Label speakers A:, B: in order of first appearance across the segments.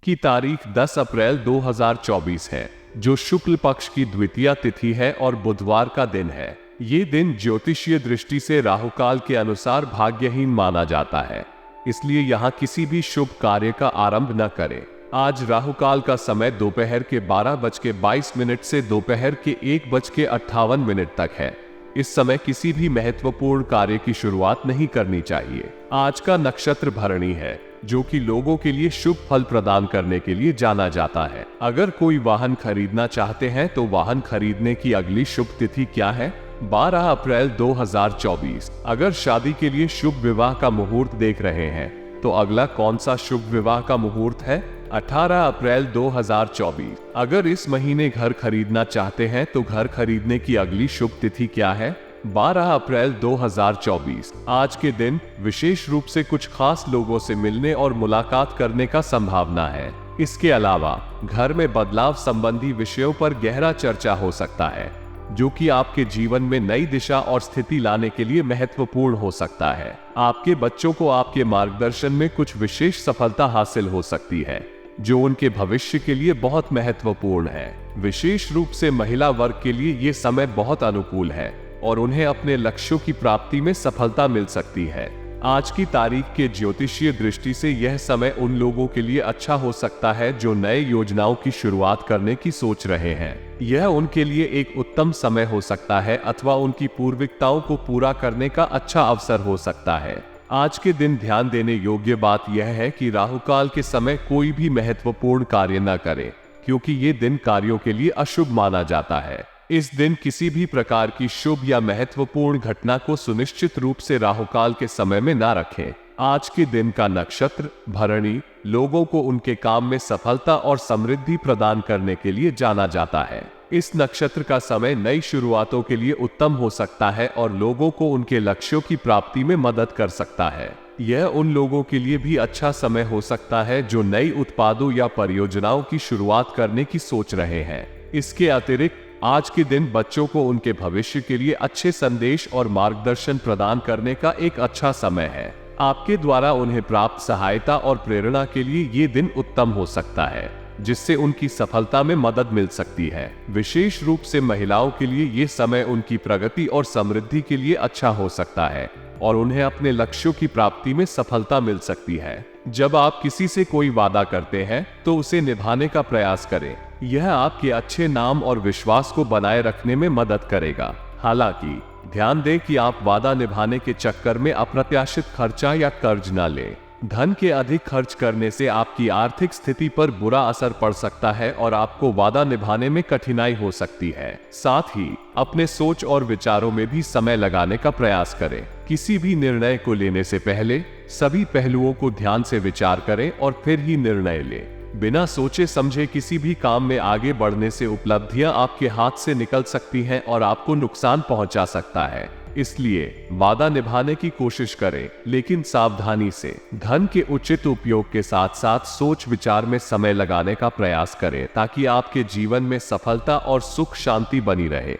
A: की तारीख 10 अप्रैल 2024 है, जो शुक्ल पक्ष की द्वितीया तिथि है और बुधवार का दिन है। ये दिन ज्योतिषीय दृष्टि से राहुकाल के अनुसार भाग्यहीन माना जाता है, इसलिए यहाँ किसी भी शुभ कार्य का आरंभ न करें। आज राहुकाल का समय दोपहर के 12:22 से दोपहर के 1:58 तक है। इस समय किसी भी महत्वपूर्ण कार्य की शुरुआत नहीं करनी चाहिए। आज का नक्षत्र भरणी है, जो कि लोगों के लिए शुभ फल प्रदान करने के लिए जाना जाता है। अगर कोई वाहन खरीदना चाहते हैं तो वाहन खरीदने की अगली शुभ तिथि क्या है? 12 अप्रैल 2024। अगर शादी के लिए शुभ विवाह का मुहूर्त देख रहे हैं तो अगला कौन सा शुभ विवाह का मुहूर्त है? 18 अप्रैल 2024। अगर इस महीने घर खरीदना चाहते हैं तो घर खरीदने की अगली शुभ तिथि क्या है? 12 अप्रैल 2024। आज के दिन विशेष रूप से कुछ खास लोगों से मिलने और मुलाकात करने का संभावना है। इसके अलावा घर में बदलाव संबंधी विषयों पर गहरा चर्चा हो सकता है, जो कि आपके जीवन में नई दिशा और स्थिति लाने के लिए महत्वपूर्ण हो सकता है। आपके बच्चों को आपके मार्गदर्शन में कुछ विशेष सफलता हासिल हो सकती है, जो उनके भविष्य के लिए बहुत महत्वपूर्ण है। विशेष रूप से महिला वर्ग के लिए ये समय बहुत अनुकूल है और उन्हें अपने लक्ष्यों की प्राप्ति में सफलता मिल सकती है। आज की तारीख के ज्योतिषीय दृष्टि से यह समय उन लोगों के लिए अच्छा हो सकता है जो नए योजनाओं की शुरुआत करने की सोच रहे हैं। यह उनके लिए एक उत्तम समय हो सकता है अथवा उनकी पूर्विकताओं को पूरा करने का अच्छा अवसर हो सकता है। आज के दिन ध्यान देने योग्य बात यह है कि राहुकाल के समय कोई भी महत्वपूर्ण कार्य न करें, क्योंकि ये दिन कार्यों के लिए अशुभ माना जाता है। इस दिन किसी भी प्रकार की शुभ या महत्वपूर्ण घटना को सुनिश्चित रूप से राहुकाल के समय में ना रखें। आज के दिन का नक्षत्र भरणी लोगों को उनके काम में सफलता और समृद्धि प्रदान करने के लिए जाना जाता है। इस नक्षत्र का समय नई शुरुआतों के लिए उत्तम हो सकता है और लोगों को उनके लक्ष्यों की प्राप्ति में मदद कर सकता है। यह उन लोगों के लिए भी अच्छा समय हो सकता है जो नई उत्पादों या परियोजनाओं की शुरुआत करने की सोच रहे हैं। इसके अतिरिक्त आज के दिन बच्चों को उनके भविष्य के लिए अच्छे संदेश और मार्गदर्शन प्रदान करने का एक अच्छा समय है। आपके द्वारा उन्हें प्राप्त सहायता और प्रेरणा के लिए ये दिन उत्तम हो सकता है, जिससे उनकी सफलता में मदद मिल सकती है। विशेष रूप से महिलाओं के लिए ये समय उनकी प्रगति और समृद्धि के लिए अच्छा हो सकता है और उन्हें अपने लक्ष्यों की प्राप्ति में सफलता मिल सकती है। जब आप किसी से कोई वादा करते हैं तो उसे निभाने का प्रयास करें। यह आपके अच्छे नाम और विश्वास को बनाए रखने में मदद करेगा। हालांकि ध्यान दें कि आप वादा निभाने के चक्कर में अप्रत्याशित खर्चा या कर्ज न लें। धन के अधिक खर्च करने से आपकी आर्थिक स्थिति पर बुरा असर पड़ सकता है और आपको वादा निभाने में कठिनाई हो सकती है। साथ ही अपने सोच और विचारों में भी समय लगाने का प्रयास करें। किसी भी निर्णय को लेने से पहले सभी पहलुओं को ध्यान से विचार करें और फिर ही निर्णय लें। बिना सोचे समझे किसी भी काम में आगे बढ़ने से उपलब्धियां आपके हाथ से निकल सकती हैं और आपको नुकसान पहुंचा सकता है। इसलिए वादा निभाने की कोशिश करें, लेकिन सावधानी से। धन के उचित उपयोग के साथ साथ सोच विचार में समय लगाने का प्रयास करें, ताकि आपके जीवन में सफलता और सुख शांति बनी रहे।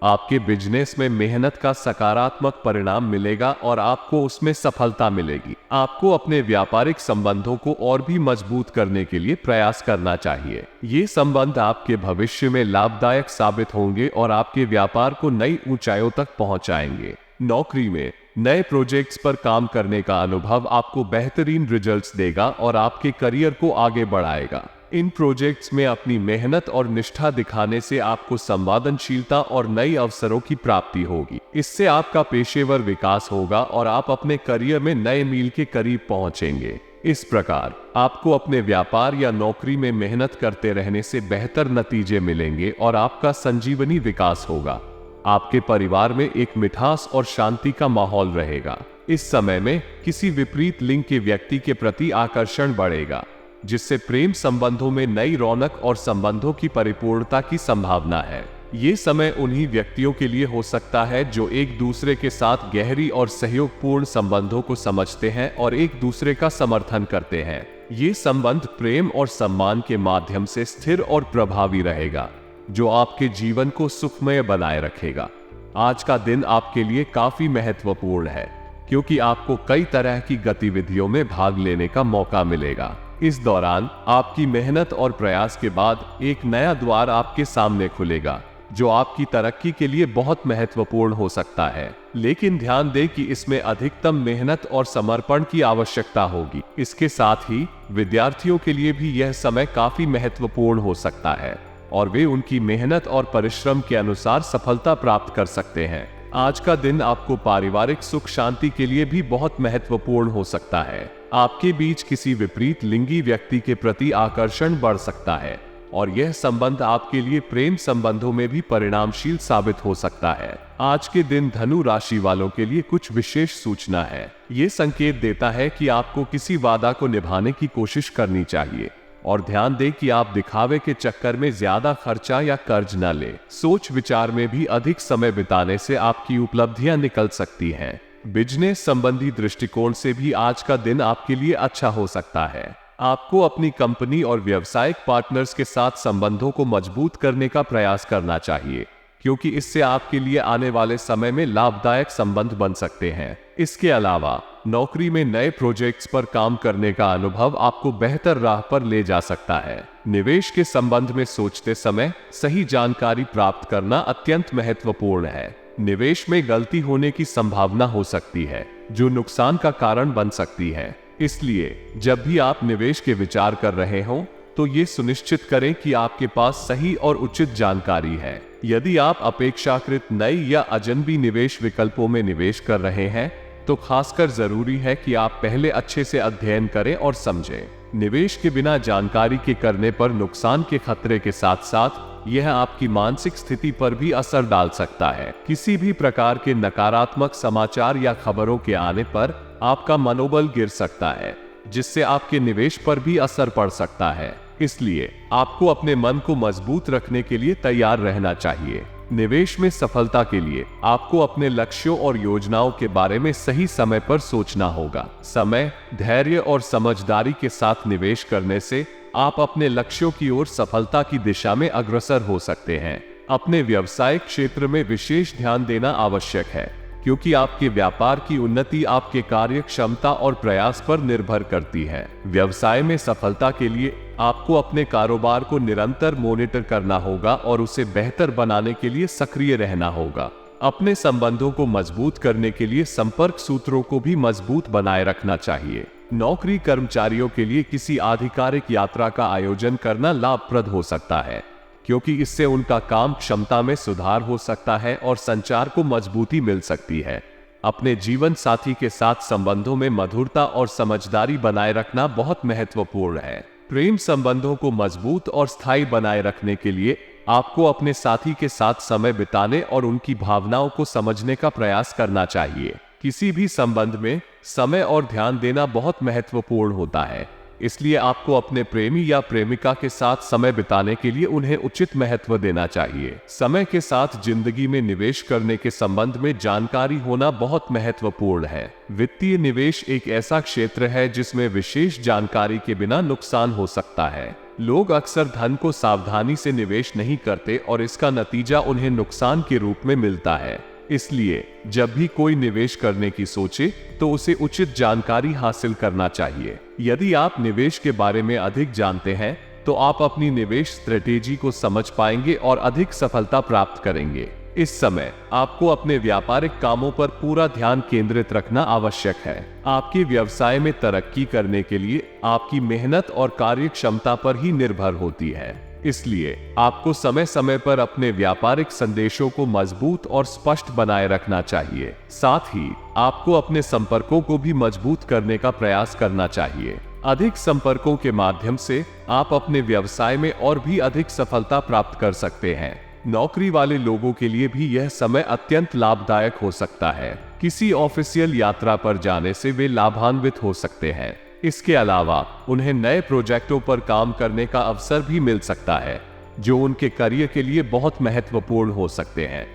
A: आपके बिजनेस में मेहनत का सकारात्मक परिणाम मिलेगा और आपको उसमें सफलता मिलेगी। आपको अपने व्यापारिक संबंधों को और भी मजबूत करने के लिए प्रयास करना चाहिए। ये संबंध आपके भविष्य में लाभदायक साबित होंगे और आपके व्यापार को नई ऊंचाइयों तक पहुंचाएंगे। नौकरी में नए प्रोजेक्ट्स पर काम करने का अनुभव आपको बेहतरीन रिजल्ट्स देगा और आपके करियर को आगे बढ़ाएगा। इन प्रोजेक्ट्स में अपनी मेहनत और निष्ठा दिखाने से आपको संवेदनशीलता और नई अवसरों की प्राप्ति होगी। इससे आपका पेशेवर विकास होगा और आप अपने करियर में नए मील के करीब पहुंचेंगे। इस प्रकार आपको अपने व्यापार या नौकरी में मेहनत करते रहने से बेहतर नतीजे मिलेंगे और आपका संजीवनी विकास होगा। आपके परिवार में एक मिठास और शांति का माहौल रहेगा। इस समय में किसी विपरीत लिंग के व्यक्ति के प्रति आकर्षण बढ़ेगा, जिससे प्रेम संबंधों में नई रौनक और संबंधों की परिपूर्णता की संभावना है। ये समय उन्हीं व्यक्तियों के लिए हो सकता है जो एक दूसरे के साथ गहरी और सहयोगपूर्ण संबंधों को समझते हैं और एक दूसरे का समर्थन करते हैं। ये संबंध प्रेम और सम्मान के माध्यम से स्थिर और प्रभावी रहेगा, जो आपके जीवन को सुखमय बनाए रखेगा। आज का दिन आपके लिए काफी महत्वपूर्ण है, क्योंकि आपको कई तरह की गतिविधियों में भाग लेने का मौका मिलेगा। इस दौरान आपकी मेहनत और प्रयास के बाद एक नया द्वार आपके सामने खुलेगा, जो आपकी तरक्की के लिए बहुत महत्वपूर्ण हो सकता है। लेकिन ध्यान दें कि इसमें अधिकतम मेहनत और समर्पण की आवश्यकता होगी। इसके साथ ही विद्यार्थियों के लिए भी यह समय काफी महत्वपूर्ण हो सकता है और वे उनकी मेहनत और परिश्रम के अनुसार सफलता प्राप्त कर सकते हैं। आज का दिन आपको पारिवारिक सुख शांति के लिए भी बहुत महत्वपूर्ण हो सकता है। आपके बीच किसी विपरीत लिंगी व्यक्ति के प्रति आकर्षण बढ़ सकता है और यह संबंध आपके लिए प्रेम संबंधों में भी परिणामशील साबित हो सकता है। आज के दिन धनु राशि वालों के लिए कुछ विशेष सूचना है। ये संकेत देता है कि आपको किसी वादा को निभाने की कोशिश करनी चाहिए और ध्यान दें कि आप दिखावे के चक्कर में ज्यादा खर्चा या कर्ज न लें। सोच विचार में भी अधिक समय बिताने से आपकी उपलब्धियां निकल सकती हैं। बिजनेस संबंधी दृष्टिकोण से भी आज का दिन आपके लिए अच्छा हो सकता है। आपको अपनी कंपनी और व्यावसायिक पार्टनर्स के साथ संबंधों को मजबूत करने का प्रयास करना चाहिए, क्योंकि इससे आपके लिए आने वाले समय में लाभदायक संबंध बन सकते हैं। इसके अलावा नौकरी में नए प्रोजेक्ट्स पर काम करने का अनुभव आपको बेहतर राह पर ले जा सकता है। निवेश के संबंध में सोचते समय सही जानकारी प्राप्त करना अत्यंत महत्वपूर्ण है। निवेश में गलती होने की संभावना हो सकती है, जो नुकसान का कारण बन सकती है। इसलिए जब भी आप निवेश के विचार कर रहे हों, तो ये सुनिश्चित करें कि आपके पास सही और उचित जानकारी है। यदि आप अपेक्षाकृत नए या अजनबी निवेश विकल्पों में निवेश कर रहे हैं, तो खासकर जरूरी है कि आप पहले अच्छे से अध्ययन करें और समझें। निवेश के बिना जानकारी के करने पर नुकसान के खतरे के साथ साथ यह आपकी मानसिक स्थिति पर भी असर डाल सकता है। किसी भी प्रकार के नकारात्मक समाचार या खबरों के आने पर आपका मनोबल गिर सकता है, जिससे आपके निवेश पर भी असर पड़ सकता है। इसलिए आपको अपने मन को मजबूत रखने के लिए तैयार रहना चाहिए। निवेश में सफलता के लिए आपको अपने लक्ष्यों और योजनाओं के बारे में सही समय पर सोचना होगा। समय, धैर्य और समझदारी के साथ निवेश करने से आप अपने लक्ष्यों की ओर सफलता की दिशा में अग्रसर हो सकते हैं। अपने व्यवसायिक क्षेत्र में विशेष ध्यान देना आवश्यक है, क्योंकि आपके व्यापार की उन्नति आपके कार्य क्षमता और प्रयास पर निर्भर करती है। व्यवसाय में सफलता के लिए आपको अपने कारोबार को निरंतर मॉनिटर करना होगा और उसे बेहतर बनाने के लिए सक्रिय रहना होगा। अपने संबंधों को मजबूत करने के लिए संपर्क सूत्रों को भी मजबूत बनाए रखना चाहिए। नौकरी कर्मचारियों के लिए किसी आधिकारिक यात्रा का आयोजन करना लाभप्रद हो सकता है, क्योंकि इससे उनका काम क्षमता में सुधार हो सकता है और संचार को मजबूती मिल सकती है। अपने जीवन साथी के साथ संबंधों में मधुरता और समझदारी बनाए रखना बहुत महत्वपूर्ण है। प्रेम संबंधों को मजबूत और स्थायी बनाए रखने के लिए आपको अपने साथी के साथ समय बिताने और उनकी भावनाओं को समझने का प्रयास करना चाहिए। किसी भी संबंध में समय और ध्यान देना बहुत महत्वपूर्ण होता है, इसलिए आपको अपने प्रेमी या प्रेमिका के साथ समय बिताने के लिए उन्हें उचित महत्व देना चाहिए। समय के साथ जिंदगी में निवेश करने के संबंध में जानकारी होना बहुत महत्वपूर्ण है। वित्तीय निवेश एक ऐसा क्षेत्र है जिसमें विशेष जानकारी के बिना नुकसान हो सकता है। लोग अक्सर धन को सावधानी से निवेश नहीं करते और इसका नतीजा उन्हें नुकसान के रूप में मिलता है। इसलिए जब भी कोई निवेश करने की सोचे, तो उसे उचित जानकारी हासिल करना चाहिए। यदि आप निवेश के बारे में अधिक जानते हैं, तो आप अपनी निवेश स्ट्रेटेजी को समझ पाएंगे और अधिक सफलता प्राप्त करेंगे। इस समय आपको अपने व्यापारिक कामों पर पूरा ध्यान केंद्रित रखना आवश्यक है। आपके व्यवसाय में तरक्की करने के लिए आपकी मेहनत और कार्य क्षमता पर ही निर्भर होती है। इसलिए आपको समय समय पर अपने व्यापारिक संदेशों को मजबूत और स्पष्ट बनाए रखना चाहिए। साथ ही आपको अपने संपर्कों को भी मजबूत करने का प्रयास करना चाहिए। अधिक संपर्कों के माध्यम से आप अपने व्यवसाय में और भी अधिक सफलता प्राप्त कर सकते हैं। नौकरी वाले लोगों के लिए भी यह समय अत्यंत लाभदायक हो सकता है। किसी ऑफिशियल यात्रा पर जाने से वे लाभान्वित हो सकते हैं। इसके अलावा उन्हें नए प्रोजेक्टों पर काम करने का अवसर भी मिल सकता है, जो उनके करियर के लिए बहुत महत्वपूर्ण हो सकते हैं।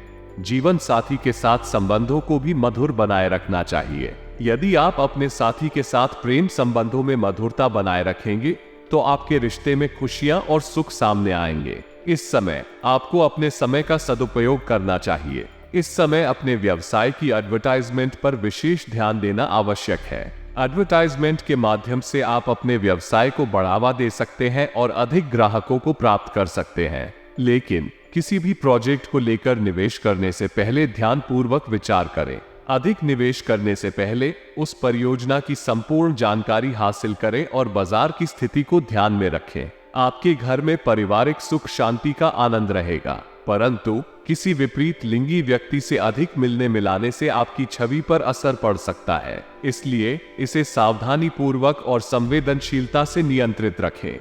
A: जीवन साथी के साथ संबंधों को भी मधुर बनाए रखना चाहिए। यदि आप अपने साथी के साथ प्रेम संबंधों में मधुरता बनाए रखेंगे, तो आपके रिश्ते में खुशियां और सुख सामने आएंगे। इस समय आपको अपने समय का सदुपयोग करना चाहिए। इस समय अपने व्यवसाय की एडवर्टाइजमेंट पर विशेष ध्यान देना आवश्यक है। एडवर्टाइजमेंट के माध्यम से आप अपने व्यवसाय को बढ़ावा दे सकते हैं और अधिक ग्राहकों को प्राप्त कर सकते हैं। लेकिन किसी भी प्रोजेक्ट को लेकर निवेश करने से पहले ध्यानपूर्वक विचार करें। अधिक निवेश करने से पहले उस परियोजना की संपूर्ण जानकारी हासिल करें और बाजार की स्थिति को ध्यान में रखें। आपके घर में पारिवारिक सुख शांति का आनंद रहेगा, परंतु किसी विपरीत लिंगी व्यक्ति से अधिक मिलने मिलाने से आपकी छवि पर असर पड़ सकता है। इसलिए इसे सावधानी पूर्वक और संवेदनशीलता से नियंत्रित रखें।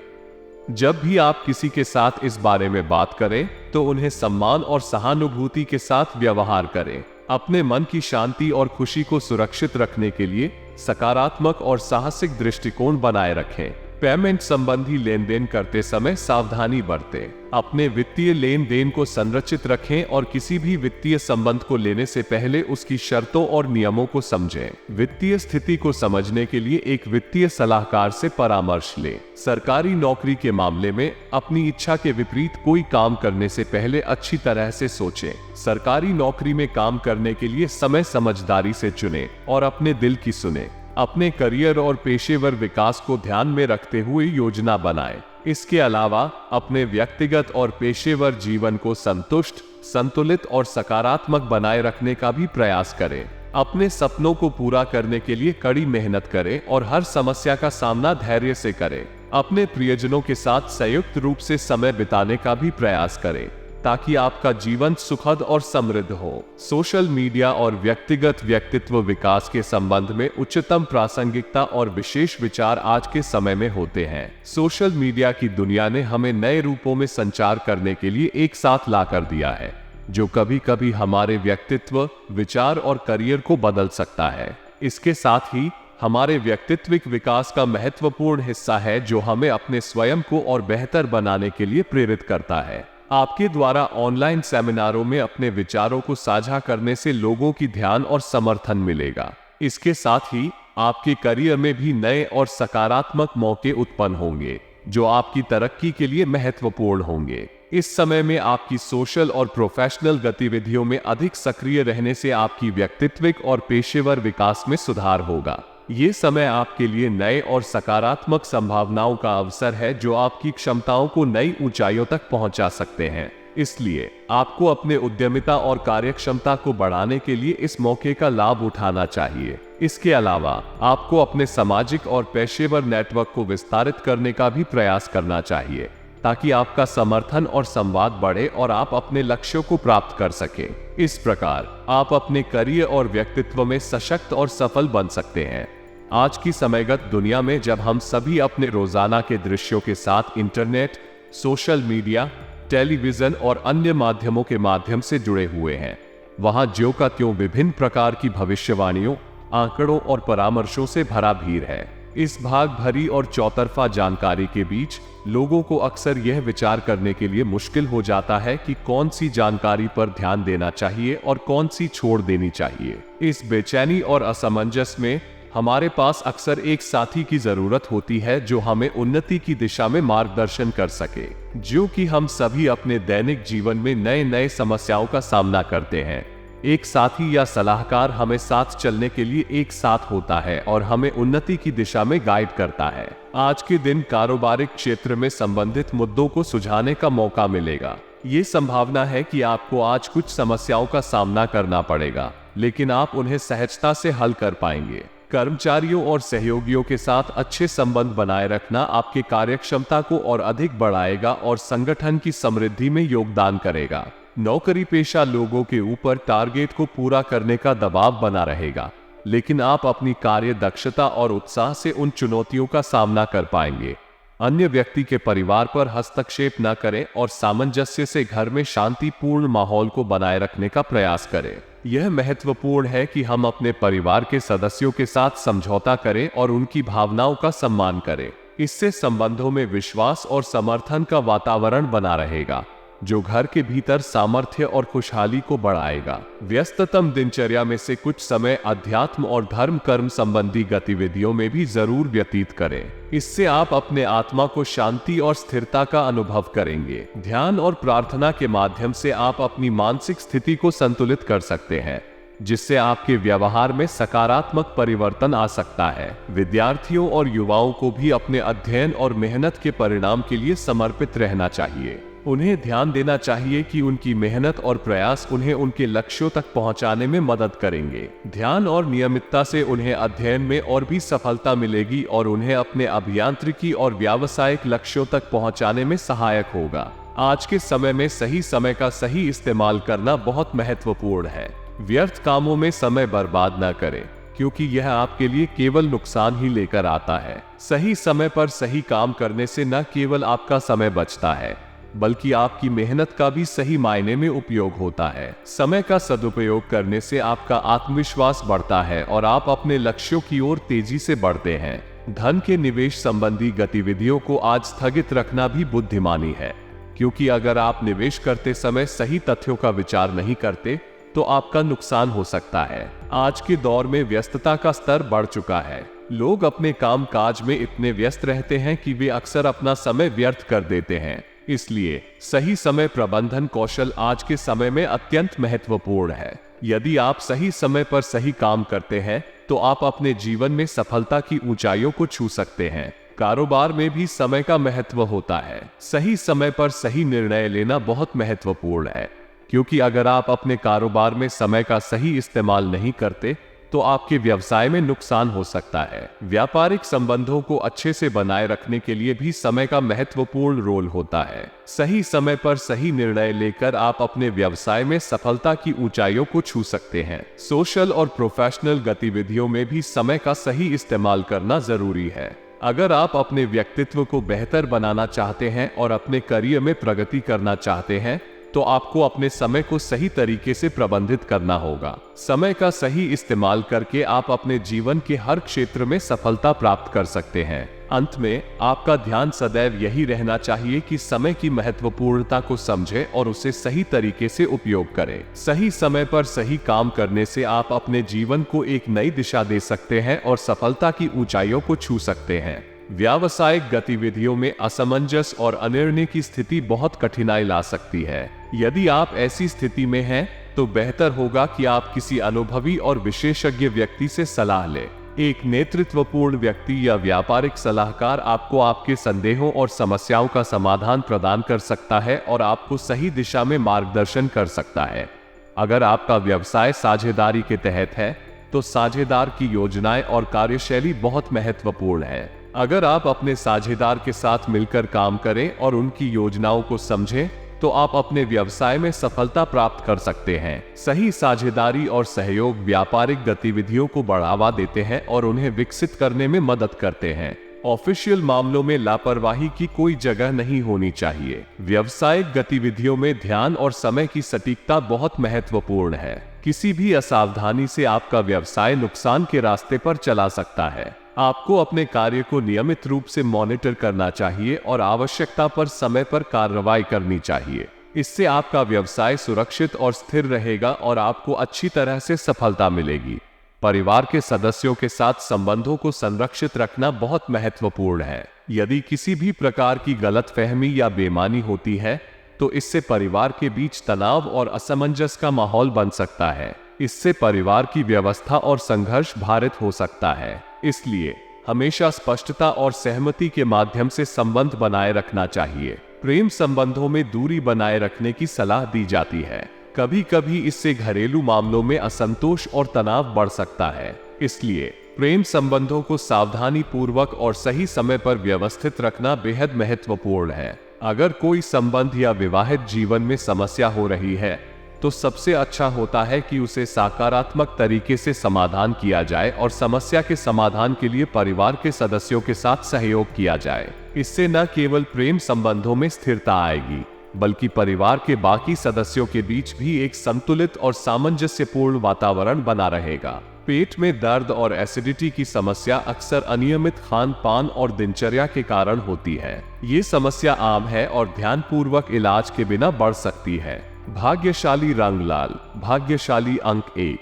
A: जब भी आप किसी के साथ इस बारे में बात करें तो उन्हें सम्मान और सहानुभूति के साथ व्यवहार करें। अपने मन की शांति और खुशी को सुरक्षित रखने के लिए सकारात्मक और साहसिक दृष्टिकोण बनाए रखें। पेमेंट संबंधी लेन देन करते समय सावधानी बरतें। अपने वित्तीय लेन देन को संरचित रखें और किसी भी वित्तीय संबंध को लेने से पहले उसकी शर्तों और नियमों को समझें। वित्तीय स्थिति को समझने के लिए एक वित्तीय सलाहकार से परामर्श लें। सरकारी नौकरी के मामले में अपनी इच्छा के विपरीत कोई काम करने से पहले अच्छी तरह से सोचें। सरकारी नौकरी में काम करने के लिए समय समझदारी से चुनें और अपने दिल की सुनें। अपने करियर और पेशेवर विकास को ध्यान में रखते हुए योजना बनाएं। इसके अलावा अपने व्यक्तिगत और पेशेवर जीवन को संतुष्ट, संतुलित और सकारात्मक बनाए रखने का भी प्रयास करें। अपने सपनों को पूरा करने के लिए कड़ी मेहनत करें और हर समस्या का सामना धैर्य से करें। अपने प्रियजनों के साथ संयुक्त रूप से समय बिताने का भी प्रयास करें ताकि आपका जीवन सुखद और समृद्ध हो। सोशल मीडिया और व्यक्तिगत व्यक्तित्व विकास के संबंध में उच्चतम प्रासंगिकता और विशेष विचार आज के समय में होते हैं। सोशल मीडिया की दुनिया ने हमें नए रूपों में संचार करने के लिए एक साथ ला कर दिया है, जो कभी कभी हमारे व्यक्तित्व, विचार और करियर को बदल सकता है। इसके साथ ही हमारे व्यक्तित्विक विकास का महत्वपूर्ण हिस्सा है, जो हमें अपने स्वयं को और बेहतर बनाने के लिए प्रेरित करता है। आपके द्वारा ऑनलाइन सेमिनारों में अपने विचारों को साझा करने से लोगों की ध्यान और समर्थन मिलेगा। इसके साथ ही आपके करियर में भी नए और सकारात्मक मौके उत्पन्न होंगे, जो आपकी तरक्की के लिए महत्वपूर्ण होंगे। इस समय में आपकी सोशल और प्रोफेशनल गतिविधियों में अधिक सक्रिय रहने से आपकी व्यक्तित्विक और पेशेवर विकास में सुधार होगा। ये समय आपके लिए नए और सकारात्मक संभावनाओं का अवसर है, जो आपकी क्षमताओं को नई ऊंचाइयों तक पहुंचा सकते हैं। इसलिए आपको अपने उद्यमिता और कार्यक्षमता को बढ़ाने के लिए इस मौके का लाभ उठाना चाहिए। इसके अलावा आपको अपने सामाजिक और पेशेवर नेटवर्क को विस्तारित करने का भी प्रयास करना चाहिए, ताकि आपका समर्थन और संवाद बढ़े और आप अपने लक्ष्यों को प्राप्त कर सकें। इस प्रकार आप अपने करियर और व्यक्तित्व में सशक्त और सफल बन सकते हैं। आज की समयगत दुनिया में जब हम सभी अपने रोजाना के दृश्यों के साथ इंटरनेट, सोशल मीडिया, टेलीविजन और अन्य माध्यमों के माध्यम से जुड़े हुए हैं, वहां ज्यों का त्यों विभिन्न प्रकार की भविष्यवाणियों, आंकड़ों और परामर्शों से भरा भीड़ है। इस भाग भरी और चौतरफा जानकारी के बीच लोगों को अक्सर यह विचार करने के लिए मुश्किल हो जाता है कि कौन सी जानकारी पर ध्यान देना चाहिए और कौन सी छोड़ देनी चाहिए। इस बेचैनी और असमंजस में हमारे पास अक्सर एक साथी की जरूरत होती है, जो हमें उन्नति की दिशा में मार्गदर्शन कर सके। जो कि हम सभी अपने दैनिक जीवन में नए नए समस्याओं का सामना करते हैं। एक साथी या सलाहकार हमें साथ चलने के लिए एक साथ होता है और हमें उन्नति की दिशा में गाइड करता है। आज के दिन कारोबारिक क्षेत्र में संबंधित मुद्दों को सुलझाने का मौका मिलेगा। ये संभावना है कि आपको आज कुछ समस्याओं का सामना करना पड़ेगा, लेकिन आप उन्हें सहजता से हल कर पाएंगे। कर्मचारियों और सहयोगियों के साथ अच्छे संबंध बनाए रखना आपके कार्यक्षमता को और अधिक बढ़ाएगा और संगठन की समृद्धि में योगदान करेगा। नौकरी पेशा लोगों के ऊपर टारगेट को पूरा करने का दबाव बना रहेगा, लेकिन आप अपनी कार्य दक्षता और उत्साह से उन चुनौतियों का सामना कर पाएंगे। अन्य व्यक्ति के परिवार पर हस्तक्षेप न करें और सामंजस्य से घर में शांतिपूर्ण माहौल को बनाए रखने का प्रयास करें। यह महत्वपूर्ण है कि हम अपने परिवार के सदस्यों के साथ समझौता करें और उनकी भावनाओं का सम्मान करें। इससे संबंधों में विश्वास और समर्थन का वातावरण बना रहेगा, जो घर के भीतर सामर्थ्य और खुशहाली को बढ़ाएगा। व्यस्ततम दिनचर्या में से कुछ समय अध्यात्म और धर्म कर्म संबंधी गतिविधियों में भी जरूर व्यतीत करें। इससे आप अपने आत्मा को शांति और स्थिरता का अनुभव करेंगे। ध्यान और प्रार्थना के माध्यम से आप अपनी मानसिक स्थिति को संतुलित कर सकते हैं। जिससे आपके व्यवहार में सकारात्मक परिवर्तन आ सकता है। विद्यार्थियों और युवाओं को भी अपने अध्ययन और मेहनत के परिणाम के लिए समर्पित रहना चाहिए। उन्हें ध्यान देना चाहिए कि उनकी मेहनत और प्रयास उन्हें उनके लक्ष्यों तक पहुंचाने में मदद करेंगे। ध्यान और नियमितता से उन्हें अध्ययन में और भी सफलता मिलेगी और उन्हें अपने अभियांत्रिकी और व्यावसायिक लक्ष्यों तक पहुंचाने में सहायक होगा। आज के समय में सही समय का सही इस्तेमाल करना बहुत महत्वपूर्ण है। व्यर्थ कामों में समय बर्बाद न करें, क्योंकि यह आपके लिए केवल नुकसान ही लेकर आता है। सही समय पर सही काम करने से न केवल आपका समय बचता है, बल्कि आपकी मेहनत का भी सही मायने में उपयोग होता है। समय का सदुपयोग करने से आपका आत्मविश्वास बढ़ता है और आप अपने लक्ष्यों की ओर तेजी से बढ़ते हैं। धन के निवेश संबंधी गतिविधियों को आज स्थगित रखना भी बुद्धिमानी है, क्योंकि अगर आप निवेश करते समय सही तथ्यों का विचार नहीं करते तो आपका नुकसान हो सकता है। आज के दौर में व्यस्तता का स्तर बढ़ चुका है। लोग अपने काम काज में इतने व्यस्त रहते हैं कि वे अक्सर अपना समय व्यर्थ कर देते हैं। इसलिए सही समय प्रबंधन कौशल आज के समय में अत्यंत महत्वपूर्ण है। यदि आप सही समय पर सही काम करते हैं तो आप अपने जीवन में सफलता की ऊंचाइयों को छू सकते हैं। कारोबार में भी समय का महत्व होता है। सही समय पर सही निर्णय लेना बहुत महत्वपूर्ण है, क्योंकि अगर आप अपने कारोबार में समय का सही इस्तेमाल नहीं करते तो आपके व्यवसाय में नुकसान हो सकता है। व्यापारिक संबंधों को अच्छे से बनाए रखने के लिए भी समय का महत्वपूर्ण रोल होता है। सही समय पर सही निर्णय लेकर आप अपने व्यवसाय में सफलता की ऊंचाइयों को छू सकते हैं। सोशल और प्रोफेशनल गतिविधियों में भी समय का सही इस्तेमाल करना जरूरी है। अगर आप अपने व्यक्तित्व को बेहतर बनाना चाहते हैं और अपने करियर में प्रगति करना चाहते हैं तो आपको अपने समय को सही तरीके से प्रबंधित करना होगा। समय का सही इस्तेमाल करके आप अपने जीवन के हर क्षेत्र में सफलता प्राप्त कर सकते हैं। अंत में आपका ध्यान सदैव यही रहना चाहिए कि समय की महत्वपूर्णता को समझें और उसे सही तरीके से उपयोग करें। सही समय पर सही काम करने से आप अपने जीवन को एक नई दिशा दे सकते हैं और सफलता की ऊंचाइयों को छू सकते हैं। व्यावसायिक गतिविधियों में असमंजस और अनिर्णय की स्थिति बहुत कठिनाई ला सकती है। यदि आप ऐसी स्थिति में हैं, तो बेहतर होगा कि आप किसी अनुभवी और विशेषज्ञ व्यक्ति से सलाह लें। एक नेतृत्वपूर्ण व्यक्ति या व्यापारिक सलाहकार आपको आपके संदेहों और समस्याओं का समाधान प्रदान कर सकता है और आपको सही दिशा में मार्गदर्शन कर सकता है। अगर आपका व्यवसाय साझेदारी के तहत है, तो साझेदार की योजनाएं और कार्यशैली बहुत महत्वपूर्ण है। अगर आप अपने साझेदार के साथ मिलकर काम करें और उनकी योजनाओं को समझें, तो आप अपने व्यवसाय में सफलता प्राप्त कर सकते हैं। सही साझेदारी और सहयोग व्यापारिक गतिविधियों को बढ़ावा देते हैं और उन्हें विकसित करने में मदद करते हैं। ऑफिशियल मामलों में लापरवाही की कोई जगह नहीं होनी चाहिए। व्यावसायिक गतिविधियों में ध्यान और समय की सटीकता बहुत महत्वपूर्ण है। किसी भी असावधानी से आपका व्यवसाय नुकसान के रास्ते पर चला सकता है। आपको अपने कार्य को नियमित रूप से मॉनिटर करना चाहिए और आवश्यकता पर समय पर कार्रवाई करनी चाहिए। इससे आपका व्यवसाय सुरक्षित और स्थिर रहेगा और आपको अच्छी तरह से सफलता मिलेगी। परिवार के सदस्यों के साथ संबंधों को संरक्षित रखना बहुत महत्वपूर्ण है। यदि किसी भी प्रकार की गलतफहमी या बेईमानी होती है, तो इससे परिवार के बीच तनाव और असमंजस का माहौल बन सकता है। इससे परिवार की व्यवस्था और संघर्ष भारित हो सकता है। इसलिए हमेशा स्पष्टता और सहमति के माध्यम से संबंध बनाए रखना चाहिए। प्रेम संबंधों में दूरी बनाए रखने की सलाह दी जाती है। कभी कभी इससे घरेलू मामलों में असंतोष और तनाव बढ़ सकता है। इसलिए प्रेम संबंधों को सावधानी पूर्वक और सही समय पर व्यवस्थित रखना बेहद महत्वपूर्ण है। अगर कोई संबंध या विवाहित जीवन में समस्या हो रही है, तो सबसे अच्छा होता है कि उसे सकारात्मक तरीके से समाधान किया जाए और समस्या के समाधान के लिए परिवार के सदस्यों के साथ सहयोग किया जाए। इससे न केवल प्रेम संबंधों में स्थिरता आएगी, बल्कि परिवार के बाकी सदस्यों के बीच भी एक संतुलित और सामंजस्यपूर्ण वातावरण बना रहेगा। पेट में दर्द और एसिडिटी की समस्या अक्सर अनियमित खान पान और दिनचर्या के कारण होती है। ये समस्या आम है और ध्यानपूर्वक इलाज के बिना बढ़ सकती है। भाग्यशाली रंग लाल, भाग्यशाली अंक 1।